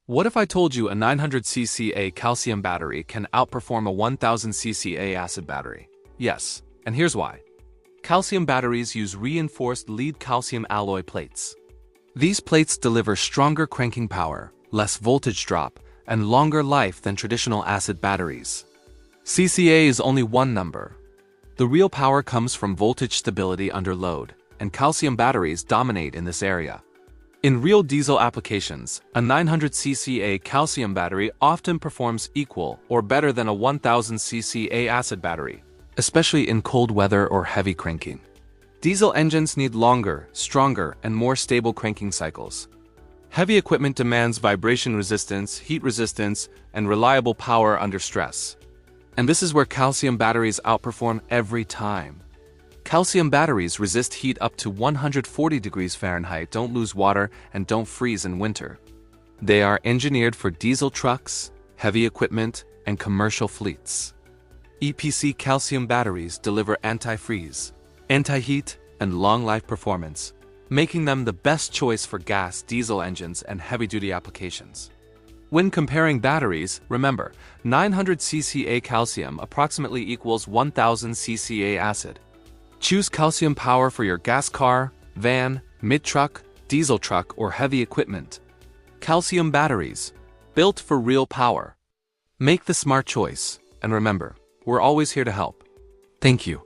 What if I told you a 900cc calcium battery can outperform a 1000cc acid battery? Yes, and here's why. Calcium batteries use reinforced lead calcium alloy plates. These plates deliver stronger cranking power, less voltage drop, and longer life than traditional acid batteries. CCA is only one number. The real power comes from voltage stability under load, and calcium batteries dominate in this area. In real diesel applications, a 900cc calcium battery often performs equal or better than a 1000cc acid battery, especially in cold weather or heavy cranking. Diesel engines need longer, stronger, and more stable cranking cycles. Heavy equipment demands vibration resistance, heat resistance, and reliable power under stress. And this is where calcium batteries outperform every time. Calcium batteries resist heat up to 140 degrees Fahrenheit, don't lose water, and don't freeze in winter. They are engineered for diesel trucks, heavy equipment, and commercial fleets. EPC calcium batteries deliver anti-freeze, anti-heat, and long-life performance, making them the best choice for gas, diesel engines, and heavy-duty applications. When comparing batteries, remember, 900cc calcium approximately equals 1000cc acid. Choose calcium power for your gas car, van, mid-truck, diesel truck, or heavy equipment. Calcium batteries, built for real power. Make the smart choice, and remember, we're always here to help. Thank you.